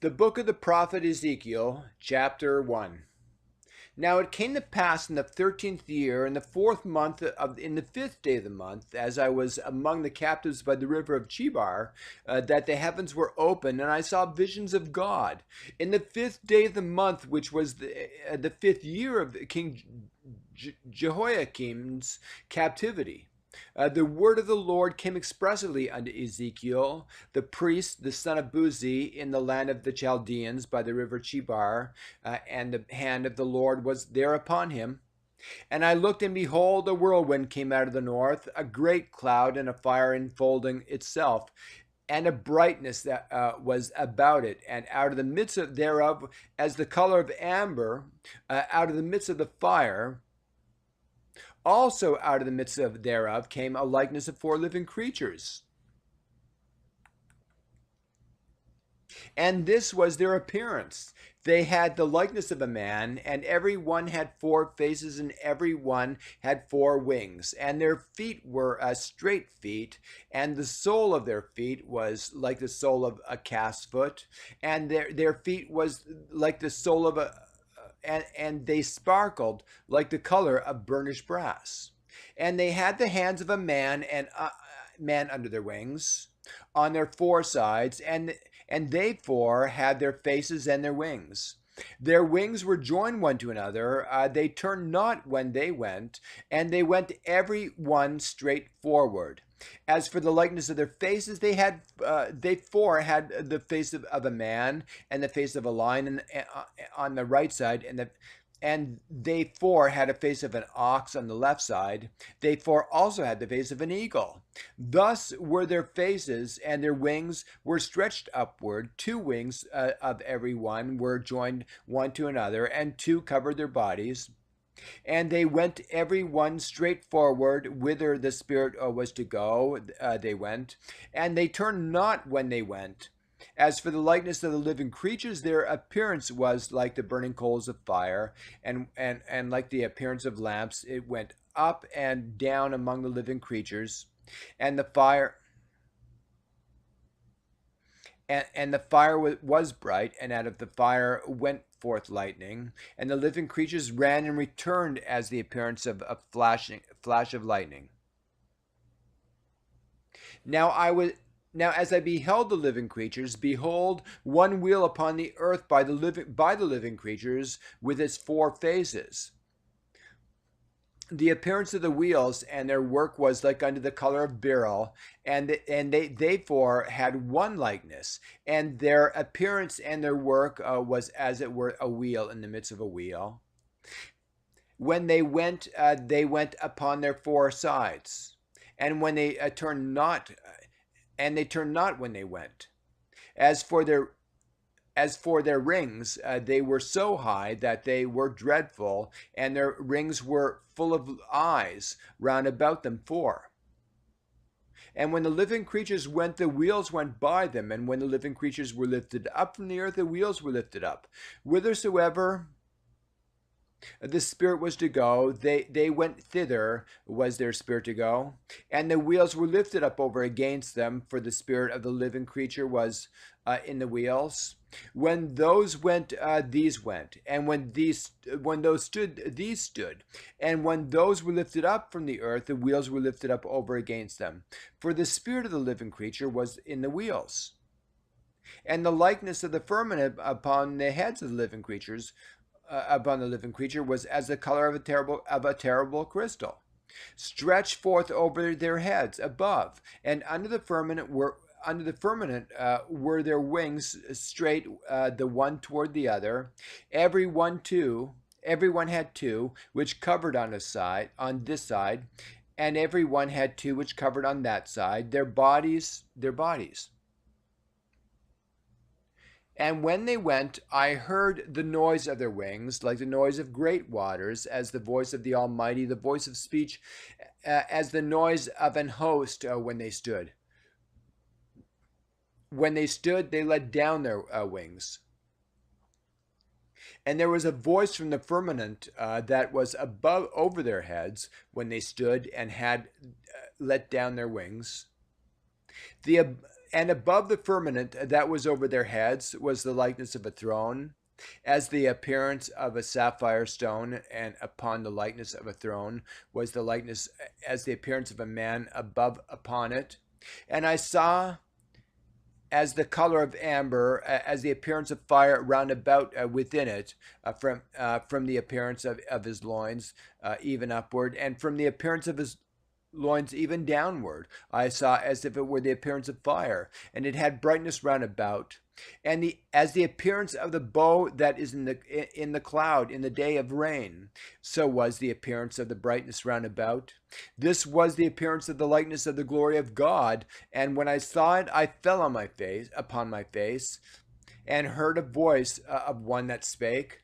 The book of the prophet Ezekiel, chapter 1. Now it came to pass in the 13th year, in the fourth month, in the 5th day of the month, as I was among the captives by the river of Chebar, that the heavens were open, and I saw visions of God. In the 5th day of the month, which was the 5th year of King Jehoiakim's captivity, the word of the Lord came expressly unto Ezekiel, the priest, the son of Buzi, in the land of the Chaldeans by the river Chebar, and the hand of the Lord was there upon him. And I looked, and behold, a whirlwind came out of the north, a great cloud, and a fire enfolding itself, and a brightness that was about it, and out of the midst thereof, as the color of amber, out of the midst of the fire. Also out of the midst of thereof came a likeness of four living creatures. And this was their appearance. They had the likeness of a man, and every one had four faces, and every one had four wings. And their feet were straight feet, and the sole of their feet was like the sole of a calf's foot, and their feet was like the sole of a and they sparkled like the color of burnished brass. And they had the hands of a man and man under their wings on their four sides, and they four had their faces and their wings. Their wings were joined one to another. They turned not when they went, and they went every one straight forward. As for the likeness of their faces, they four had the face of a man and the face of a lion on the right side, and they four had a face of an ox on the left side. They four also had the face of an eagle. Thus were their faces, and their wings were stretched upward. Two wings of every one were joined one to another, and two covered their bodies. And they went every one straight forward, whither the Spirit was to go. They went, and they turned not when they went. As for the likeness of the living creatures, their appearance was like the burning coals of fire, and like the appearance of lamps. It went up and down among the living creatures, and the fire. And the fire was bright, and out of the fire went forth lightning, and the living creatures ran and returned as the appearance of a flash of lightning. Now as I beheld the living creatures, behold, one wheel upon the earth by the living creatures with its four faces. The appearance of the wheels and their work was like unto the color of beryl, and they four had one likeness, and their appearance and their work was as it were a wheel in the midst of a wheel. When they went upon their four sides, and when they turned not, and they turned not when they went. As for their rings, they were so high that they were dreadful, and their rings were full of eyes round about them four. And when the living creatures went, the wheels went by them, and when the living creatures were lifted up from the earth, the wheels were lifted up. Whithersoever the Spirit was to go, they went thither, was their spirit to go. And the wheels were lifted up over against them, for the spirit of the living creature was in the wheels. When those went, these went, and when those stood, these stood. And when those were lifted up from the earth, the wheels were lifted up over against them. For the spirit of the living creature was in the wheels. And the likeness of the firmament upon the heads of the living creatures, upon the living creature, was as the color of a terrible crystal, stretched forth over their heads above, and under the firmament were their wings straight, the one toward the other. Every one had two, which covered on this side, and every one had two which covered on that side, their bodies. And when they went, I heard the noise of their wings, like the noise of great waters, as the voice of the Almighty, the voice of speech, as the noise of an host when they stood. When they stood, they let down their wings. And there was a voice from the firmament that was over their heads when they stood and had let down their wings. And above the firmament that was over their heads was the likeness of a throne, as the appearance of a sapphire stone, and upon the likeness of a throne was the likeness as the appearance of a man above upon it. And I saw as the color of amber, as the appearance of fire round about within it, from the appearance of his loins, even upward, and from the appearance of his loins even downward. I saw as if it were the appearance of fire, and it had brightness round about. And as the appearance of the bow that is in the cloud in the day of rain, so was the appearance of the brightness round about. This was the appearance of the likeness of the glory of God. And when I saw it, I fell on my face, upon my face, and heard a voice of one that spake.